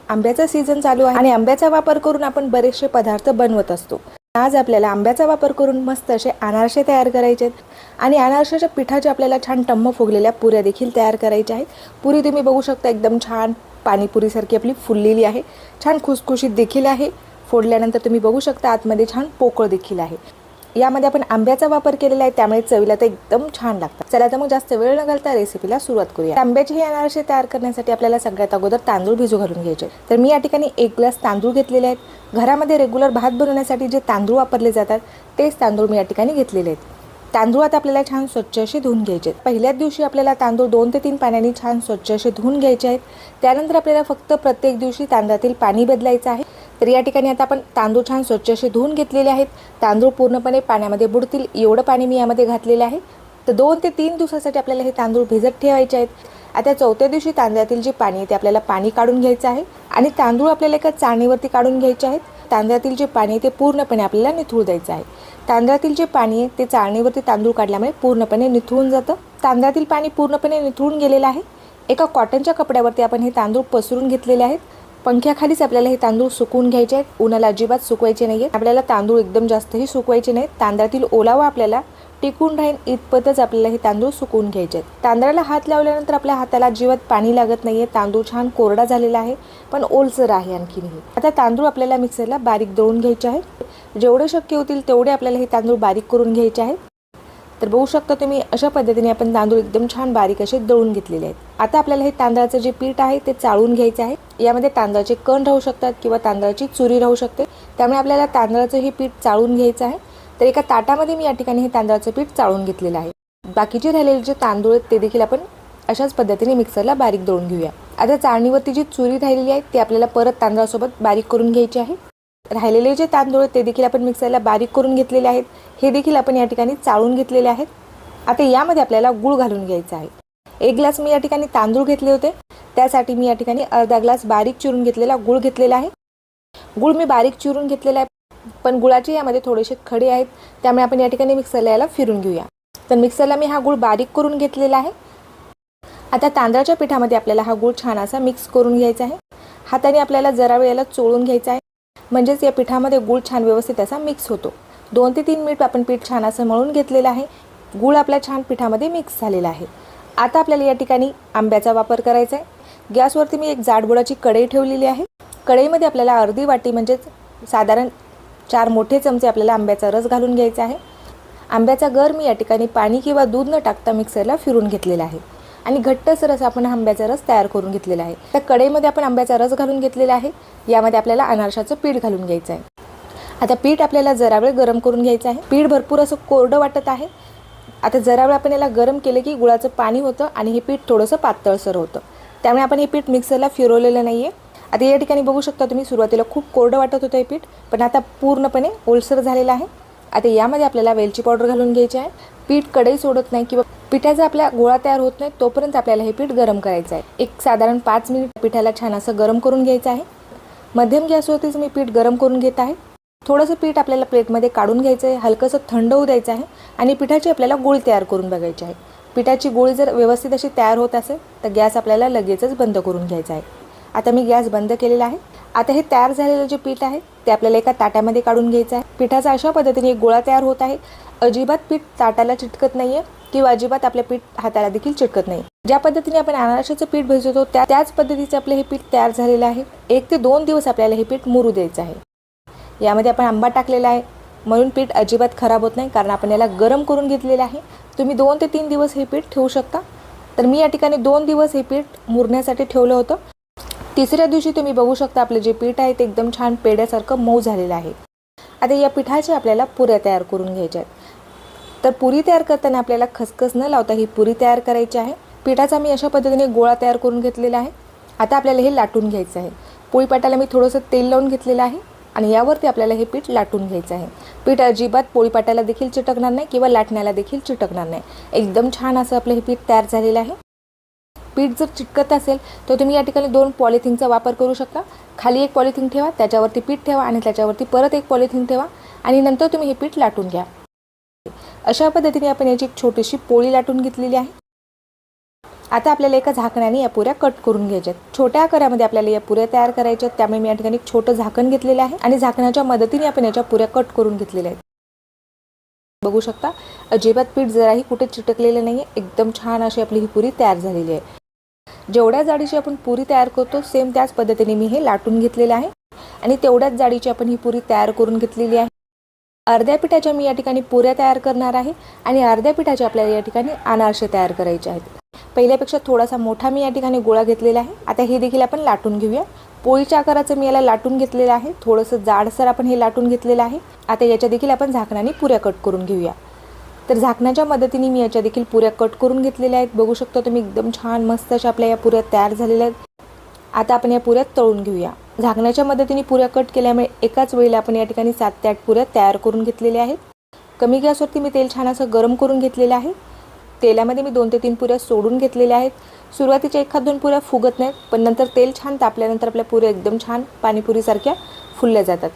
आंब्याचा सीझन चालू आहे आणि आंब्याचा वापर करून आपण बरेचसे पदार्थ बनवत असतो। आज आपल्याला आंब्याचा वापर करून मस्त असे अनारसे तयार करायचे आहेत आणि अनारशाच्या पिठाचे आपल्याला छान टम्म फुगलेल्या पुऱ्या देखील तयार करायच्या आहेत। पुरी तुम्ही बघू शकता एकदम छान पाणीपुरीसारखी आपली फुललेली आहे, छान खुसखुशीत देखील आहे। फोडल्यानंतर तुम्ही बघू शकता आतमध्ये छान पोकळ देखील आहे। यामध्ये आपण आंब्याचा वापर केलेला आहे त्यामुळे चवीला तर एकदम छान लागतात। चला तर मग जास्त वेळ न घालता रेसिपीला सुरुवात करूया। आंब्याचे हे अनारसे तयार करण्यासाठी आपल्याला सगळ्यात अगोदर तांदूळ भिजू घालून घ्यायचे। तर मी या ठिकाणी 1 ग्लास तांदूळ घेतलेले आहेत। घरामध्ये रेग्युलर भात बनवण्यासाठी जे तांदूळ वापरले जातात तेच तांदूळ मी या ठिकाणी घेतलेले आहेत। तांदूळात आपल्याला छान स्वच्छ असे धुवून घ्यायचे। पहिल्याच दिवशी आपल्याला तांदूळ 2 ते 3 पाण्याने छान स्वच्छ असे धुवून घ्यायचे आहेत। त्यानंतर आपल्याला फक्त प्रत्येक दिवशी तांदळातील पाणी बदलायचं आहे। तर या ठिकाणी आता आपण तांदूळ छान स्वच्छ असे धुवून घेतलेले आहेत। तांदूळ पूर्णपणे पाण्यामध्ये बुडतील एवढं पाणी मी यामध्ये घातलेलं आहे। तर 2 ते 3 दिवसासाठी आपल्याला हे तांदूळ भिजत ठेवायचे आहेत। आता चौथ्या दिवशी तांदळातील जे पाणी आहे ते आपल्याला पाणी काढून घ्यायचं आहे आणि तांदूळ आपल्याला एका चाळणीवरती काढून घ्यायचे आहेत। तांदळातील जे पाणी आहे ते पूर्णपणे आपल्याला निथळू द्यायचं आहे। तांदळातील जे पाणी आहे ते चाळणीवरती तांदूळ काढल्यामुळे पूर्णपणे निथळून जातं। तांदळातील पाणी पूर्णपणे निथळून गेलेलं आहे। एका कॉटनच्या कपड्यावरती आपण हे तांदूळ पसरून घेतलेले आहेत। पंख्याखालीच आपल्याला हे तांदूळ सुकवून घ्यायचे आहेत, उन्हाला अजिबात सुकवायचे नाहीये। आपल्याला तांदूळ एकदम जास्तही सुकवायचे नाहीत। तांदळातील ओलावा आपल्याला टिकून राहील इतपतच आपल्याला हे तांदूळ सुकवून घ्यायचे आहेत। तांदळाला हात लावल्यानंतर आपल्या हाताला अजिबात पाणी लागत नाहीये। तांदूळ छान कोरडा झालेला आहे पण ओलसर आहे आणखीनही। आता तांदूळ आपल्याला मिक्सरला बारीक दळून घ्यायचे आहे। जेवढे शक्य होतील तेवढे आपल्याला हे तांदूळ बारीक करून घ्यायचे आहेत। तर बघू शकता तुम्ही अशा पद्धतीने आपण तांदूळ एकदम छान बारीक असे दळून घेतलेले आहेत। आता आपल्याला हे तांदळाचं जे पीठ आहे ते चाळून घ्यायचं आहे। यामध्ये तांदळाचे कण राहू शकतात किंवा तांदळाची चुरी राहू शकते, त्यामुळे आपल्याला तांदळाचं हे पीठ चाळून घ्यायचं आहे। तर एका ताटामध्ये मी या ठिकाणी हे तांदळाचं पीठ चाळून घेतलेलं आहे। बाकीचे राहिलेले जे तांदूळ आहेत ते देखील आपण अशाच पद्धतीने मिक्सरला बारीक दळून घेऊया। आता चाळणीवरती जी चुरी राहिलेली आहे ती आपल्याला परत तांदळासोबत बारीक करून घ्यायची आहे। राहिलेले जे तांदूळ आहेत ते देखील आपण मिक्सरला बारीक करून घेतलेले आहेत। हे देखील आपण या ठिकाणी चाळून घेतलेले आहेत। आता यामध्ये आपल्याला गूळ घालून घ्यायचा आहे। 1 ग्लास मी या ठिकाणी तांदूळ घेतले होते, त्यासाठी मी या ठिकाणी अर्धा ग्लास बारीक चिरून घेतलेला गूळ घेतलेला आहे। गूळ मी बारीक चिरून घेतलेला आहे पण गुळाचे यामध्ये थोडेसे खडे आहेत, त्यामुळे आपण या ठिकाणी मिक्सरला याला फिरून घेऊया। तर मिक्सरला मी हा गूळ बारीक करून घेतलेला आहे। आता तांदळाच्या पिठामध्ये आपल्याला हा गूळ छान असा मिक्स करून घ्यायचा आहे। हाताने आपल्याला जरा वेळ याला चोळून घ्यायचा आहे, म्हणजेच या पिठामध्ये गूळ छान व्यवस्थित असा मिक्स होतो। 2 ते 3 मिनिट आपण पीठ छान असं मळून घेतलेलं आहे। गूळ आपल्या छान पिठामध्ये मिक्स झालेला आहे। आता आपल्याला या ठिकाणी आंब्याचा वापर करायचा आहे। गॅसवरती मी एक जाड बुडाची कढई ठेवलेली आहे। कढईमध्ये आपल्याला अर्धी वाटी म्हणजेच साधारण 4 मोठे चमचे आपल्याला आंब्याचा रस घालून घ्यायचा आहे। आंब्याचा गर मी या ठिकाणी पाणी किंवा दूध न टाकता मिक्सरला फिरून घेतलेला आहे आणि घट्टसर असा आपण आंब्याचा रस तयार करून घेतलेला आहे। त्या कढईमध्ये आपण आंब्याचा रस घालून घेतलेला आहे। यामध्ये आपल्याला अनारशाचं पीठ घालून घ्यायचं आहे। आता पीठ आपल्याला जरा वेळ गरम करून घ्यायचं आहे। पीठ भरपूर असं कोरडं वाटत आहे। आता जरा वेळ आपण याला गरम केलं की गुळाचं पाणी होतं आणि हे पीठ थोडंसं पातळसर होतं, त्यामुळे आपण हे पीठ मिक्सरला फिरवलेलं नाहीये। आता या ठिकाणी बघू शकता तुम्ही सुरुवातीला खूप कोरडं वाटत होतं हे पीठ, पण आता पूर्णपणे ओलसर झालेलं आहे। आता यामध्ये आपल्याला वेलची पावडर घालून घ्यायची आहे। पीठ कढई सोडत नाही किंवा पिठाचा आपला गोळा तयार होत नाही तोपर्यंत आपल्याला हे पीठ गरम करायचं आहे। एक साधारण 5 मिनिट पिठाला छान असं गरम करून घ्यायचं आहे। मध्यम गॅसवरतीच मी पीठ गरम करून घेत आहे। थोडंसं पीठ आपल्याला प्लेटमध्ये काढून घ्यायचं आहे, हलकंसं थंड होऊ द्यायचं आहे आणि पिठाची आपल्याला गोळी तयार करून बघायची आहे। पिठाची गोळी जर व्यवस्थित अशी तयार होत असेल तर गॅस आपल्याला लगेचच बंद करून घ्यायचा आहे। आता मी गॅस बंद केलेला आहे। आता हे तयार झालेलं जे पीठ आहे ते आपल्याला एका ताटामध्ये काढून घ्यायचं आहे। पिठाचा अशा पद्धतीने एक गोळा तयार होत आहे। अजिबात पीठ ताटाला चिटकत नाहीये किंवा अजिबात आपले पीठ हाताला देखील चिटकत नाही। ज्या पद्धतीने आपण अनारशाचं पीठ भिजवतो त्याच पद्धतीचे आपले हे पीठ तयार झालेलं आहे। 1 ते 2 दिवस आपल्याला हे पीठ मुरू द्यायचं आहे। यामध्ये आपण आंबा टाकलेला आहे म्हणून पीठ अजिबात खराब होत नाही, कारण आपण याला गरम करून घेतलेलं आहे। तुम्ही 2 ते 3 दिवस हे पीठ ठेवू शकता। तर मी या ठिकाणी 2 दिवस हे पीठ मुरण्यासाठी ठेवलं होतं। तिसऱ्या दिवशी तुम्ही बघू शकता आपले जे पीठ आहे ते एकदम छान पेड्यासारखं मऊ झालेलं आहे। आता या पिठाच्या आपल्याला पुऱ्या तयार करून घ्यायच्या आहेत। तर पुरी तयार करताना आपल्याला खसखस न लावता ही पुरी तयार करायची आहे। पिठाचा मी अशा पद्धतीने गोळा तयार करून घेतलेला आहे। आता आपल्याला हे लाटून घ्यायचं आहे। पोळीपाटाला मी थोडंसं तेल लावून घेतलेलं आहे आणि यावरती आपल्याला हे पीठ लाटून घ्यायचं आहे। पीठ अजिबात पोळीपाटाला देखील चिटकणार नाही किंवा लाटण्याला देखील चिटकणार नाही। एकदम छान असं आपलं हे पीठ तयार झालेलं आहे। पीठ जर चिटकत असेल तर तुम्ही या ठिकाणी 2 पॉलिथिनचा वापर करू शकता। खाली एक पॉलिथिन ठेवा, त्याच्यावरती पीठ ठेवा आणि त्याच्यावरती परत एक पॉलिथिन ठेवा आणि नंतर तुम्ही हे पीठ लाटून घ्या। अशा पद्धतीने आपण याची एक छोटीशी पोळी लाटून घेतलेली आहे। आता आपल्याला एका झाकणाने या पुऱ्या कट करून घ्यायच्यात. छोट्या आकारामध्ये आपल्याला या पुऱ्या तयार करायच्या आहेत, त्यामुळे मी या ठिकाणी एक छोटं झाकण घेतलेलं आहे आणि झाकणाच्या मदतीने आपण याच्या पुऱ्या कट करून घेतलेल्या आहेत. बघू शकता अजिबात पीठ जराही कुठे चिटकलेलं नाहीये. एकदम छान अशी आपली ही पुरी तयार झालेली आहे. जेवढ्या जाडीची आपण पुरी तयार करतो सेम त्याच पद्धतीने मी हे लाटून घेतलेलं आहे आणि तेवढ्याच जाडीची आपण ही पुरी तयार करून घेतलेली आहे. अर्ध्या पिठाच्या मी या ठिकाणी पुऱ्या तयार करणार आहे आणि अर्ध्या पिठाचे आपल्याला या ठिकाणी अनारसे तयार करायचे आहेत. पहिल्यापेक्षा थोडासा मोठा मी या ठिकाणी गोळा घेतलेला आहे. आता हे देखील आपण लाटून घेऊया. पोळीच्या आकाराचं मी याला लाटून घेतलेलं आहे. थोडंसं जाडसर आपण हे लाटून घेतलेलं आहे. आता याच्या देखील आपण झाकणाने पुऱ्या कट करून घेऊया. तर झाकणाच्या मदतीने मी याच्या देखील पुऱ्या कट करून घेतलेल्या आहेत. बघू शकता तुम्ही एकदम छान मस्त अशा आपल्या या पुऱ्या तयार झालेल्या आहेत. आता आपण या पुऱ्या तळून घेऊया. झाकणाच्या मदतीने पुऱ्या कट केल्यामुळे एकाच वेळेला आपण या ठिकाणी 7 ते 8 पुऱ्या तयार करून घेतलेल्या आहेत. कमी गॅसवरती मी तेल छान असं गरम करून घेतलेलं आहे. तेलामध्ये मी 2 ते 3 पुऱ्या सोडून घेतलेल्या आहेत. सुरुवातीच्या 1-2 पुऱ्या फुगत नाहीत, पण नंतर तेल छान तापल्यानंतर आपल्या पुऱ्या एकदम छान पाणीपुरीसारख्या फुलल्या जातात.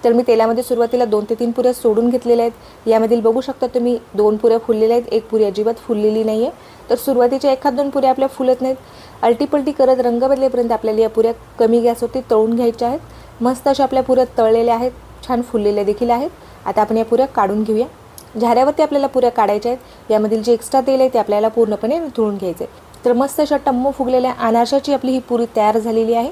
तर मी तेलामध्ये सुरुवातीला 2 ते 3 पुऱ्या सोडून घेतलेल्या आहेत. यामधील बघू शकता तुम्ही 2 पुऱ्या फुललेल्या आहेत, 1 पुरी अजिबात फुललेली नाही आहे. तर सुरुवातीच्या 1-2 पुऱ्या आपल्या फुलत नाहीत. अलटीपलटी करत रंग बदलेपर्यंत आपल्याला या पुऱ्या कमी गॅसवरती तळून घ्यायच्या आहेत. मस्त अशा आपल्या पुऱ्या तळलेल्या आहेत, छान फुललेल्या देखील आहेत. आता आपण या पुऱ्या काढून घेऊया. झाऱ्यावरती आपल्याला पुऱ्या काढायच्या आहेत. यामधील जे एक्स्ट्रा तेल आहे ते आपल्याला पूर्णपणे निथळून घ्यायचं आहे. तर मस्त अशा टम्म फुगलेल्या अनारशाची आपली ही पुरी तयार झालेली आहे.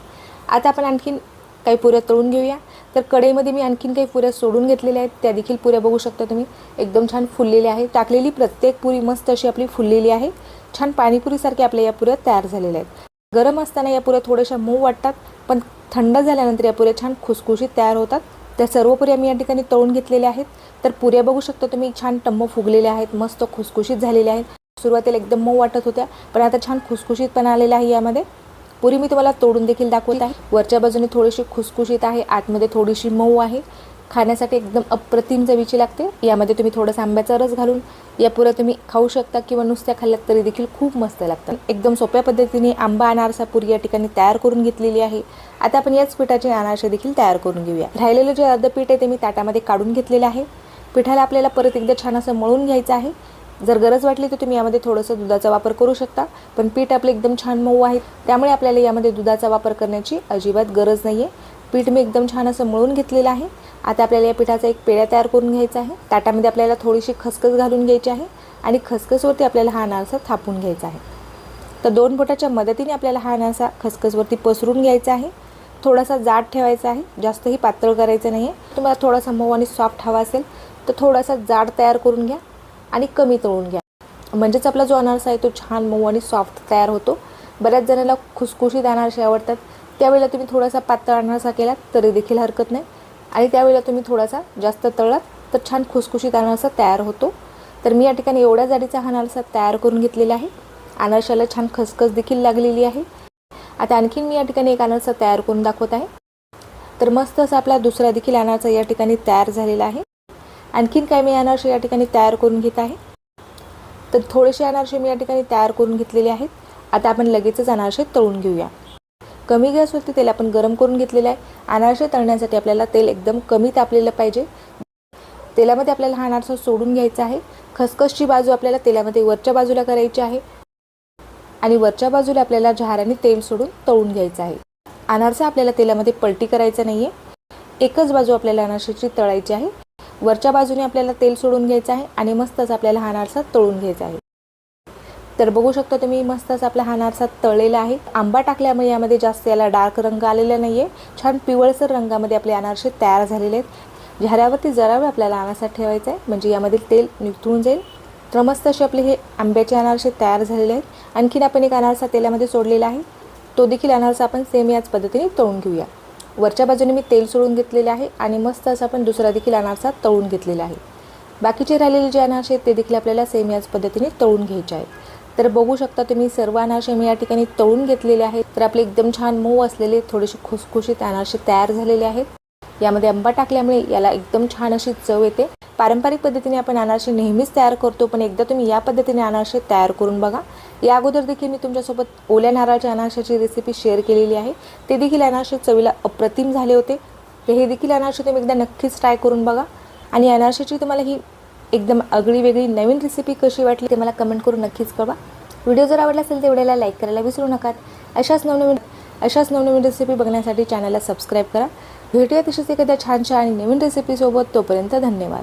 आता आपण आणखीन काही पुऱ्या तळून घेऊया. तर कढईमध्ये मी आणखीन काही पुऱ्या सोडून घेतलेल्या आहेत. त्या देखील पुऱ्या बघू शकता तुम्ही एकदम छान फुललेल्या आहेत. टाकलेली प्रत्येक पुरी मस्त अशी आपली फुललेली आहे. छान पाणीपुरीसारख्या आपल्या या पुऱ्या तयार झालेल्या आहेत. गरम असताना या पुऱ्या थोड्याशा मऊ वाटतात, पण थंड झाल्यानंतर या पुऱ्या छान खुसखुशीत तयार होतात. त्या सर्व पुऱ्या मी या ठिकाणी तळून घेतलेल्या आहेत. तर पुऱ्या बघू शकता तुम्ही छान टम्म फुगलेल्या आहेत, मस्त खुसखुशीत झालेल्या आहेत. सुरुवातीला एकदम मऊ वाटत होत्या, पण आता छान खुसखुशीतपणा आलेला आहे. यामध्ये पुरी मी तुम्हाला तोडून देखील दाखवत आहे. वरच्या बाजूने थोडीशी खुसखुशीत आहे, आतमध्ये थोडीशी मऊ आहे. खाण्यासाठी एकदम अप्रतिम चवीची लागते. यामध्ये तुम्ही थोडासा आंब्याचा रस घालून या पुऱ्या तुम्ही खाऊ शकता किंवा नुसत्या खाल्ल्यात तरी देखील खूप मस्त लागतात. एकदम सोप्या पद्धतीने आंबा अनारसा पुरी या ठिकाणी तयार करून घेतलेली आहे. आता आपण याच पिठाचे अनारसे देखील तयार करून घेऊया. राहिलेलं जे अर्ध पीठ आहे ते मी ताटामध्ये काढून घेतलेलं आहे. पिठाला आपल्याला परत एकदा छान असं मळून घ्यायचं आहे. जर गरज वाटली तर तुम्ही यामध्ये थोडंसं दुधाचा वापर करू शकता, पण पीठ आपले एकदम छान मऊ आहे त्यामुळे आपल्याला यामध्ये दुधाचा वापर करण्याची अजिबात गरज नाही आहे. पीठ मी एकदम छान असं मळून घेतलेलं आहे. आता आपल्याला या पिठाचा एक पेढा तयार करून घ्यायचा आहे. ताटामध्ये आपल्याला थोडीशी खसखस घालून घ्यायची आहे आणि खसखसवरती आपल्याला हा अनारसा थापून घ्यायचा आहे. तर 2 बोटाच्या मदतीने आपल्याला हा अनारसा खसखसवरती पसरून घ्यायचा आहे. थोडासा जाड ठेवायचा आहे, जास्तही पातळ करायचं नाही आहे. तुम्हाला थोडासा मऊ आणि सॉफ्ट हवा असेल तर थोडासा जाड तयार करून घ्या आणि कमी तळून घ्या, म्हणजेच आपला जो अनारसा आहे तो छान मऊ आणि सॉफ्ट तयार होतो. बऱ्याच जणांना खुसखुशीत अनारसे आवडतात, त्यावेळेला तुम्ही थोडासा पातळ अनारसा केलात तरी देखील हरकत नाही आणि त्यावेळेला तुम्ही थोडासा जास्त तळलात तर छान खुसखुशीत अनारसा तयार होतो. तर मी या ठिकाणी एवढ्या जाडीचा हा अनारसा तयार करून घेतलेला आहे. अनारशाला छान खसखस देखील लागलेली आहे. आता आणखीन मी या ठिकाणी एक अनारसा तयार करून दाखवत आहे. तर मस्त असा आपला दुसरा देखील अनारसा या ठिकाणी तयार झालेला आहे. आणखीन काय मी अनारसे या ठिकाणी तयार करून घेत आहे. तर थोडेसे अनारसे मी या ठिकाणी तयार करून घेतलेले आहेत. आता आपण लगेचच अनारसे तळून घेऊया. कमी गॅसवरती तेल आपण गरम करून घेतलेलं आहे. अनारसे तळण्यासाठी आपल्याला तेल एकदम कमी तापलेलं पाहिजे. तेलामध्ये आपल्याला हा अनारसा सोडून घ्यायचा आहे. खसखसची बाजू आपल्याला तेलामध्ये वरच्या बाजूला करायची आहे आणि वरच्या बाजूला आपल्याला झाऱ्याने तेल सोडून तळून घ्यायचं आहे. अनारसा आपल्याला तेलामध्ये पलटी करायचं नाही आहे, एकच बाजू आपल्याला अनारशाची तळायची आहे. वरच्या बाजूने आपल्याला तेल सोडून घ्यायचं आहे आणि मस्तच आपल्याला हा अनारसा तळून घ्यायचा आहे. तर बघू शकता तुम्ही मस्तच आपला हा अनारसा तळलेला आहे. आंबा टाकल्यामुळे यामध्ये जास्त याला डार्क रंग आलेला नाही आहे. छान पिवळसर रंगामध्ये आपले अनारसे तयार झालेले आहेत. झाऱ्यावरती जरा वेळ आपल्याला अनारसा ठेवायचा आहे, म्हणजे यामधील तेल निथळून जाईल. तर मस्त असे आपले हे आंब्याचे अनारसे तयार झालेले आहेत. आणखीन आपण एक अनारसा तेलामध्ये सोडलेला आहे, तो देखील अनारसा आपण सेम याच पद्धतीने तळून घेऊया. वरच्या बाजूने मी तेल सोडून घेतलेले आहे आणि मस्त असं आपण दुसरा देखील अनारसा तळून घेतलेला आहे. बाकीचे राहिलेले जे अनारसे आहेत ते देखील आपल्याला सेम याच पद्धतीने तळून घ्यायचे आहेत. तर बघू शकता तुम्ही सर्व अनारसे मी या ठिकाणी तळून घेतलेले आहेत. तर आपले एकदम छान मऊ असलेले थोडेसे खुसखुशीत अनारसे तयार झालेले आहेत. यामध्ये आंबा टाकल्यामुळे याला एकदम छान अशी चव येते. पारंपरिक पद्धतीने आपण अनारसे नेहमीच तयार करतो, पण एकदा तुम्ही या पद्धतीने अनारसे तयार करून बघा. या अगोदर देखील मी तुमच्यासोबत ओल्या नारळाच्या अनारशाची रेसिपी शेअर केलेली आहे. ते देखील अनारसे चवीला अप्रतिम झाले होते. तर हे देखील अनारसे तुम्ही एकदा नक्कीच ट्राय करून बघा. आणि अनारशाची तुम्हाला ही एकदम आगळी वेगळी नवीन रेसिपी कशी वाटली ते मला कमेंट करून नक्कीच कळवा. व्हिडिओ जर आवडला असेल तर व्हिडिओला लाईक करायला विसरू नका. अशाच नवनवीन रेसिपी बघण्यासाठी चॅनलला सबस्क्राईब करा. भेटूया तशीच एखाद्या छानशा आणि नवीन रेसिपीसोबत. तोपर्यंत धन्यवाद.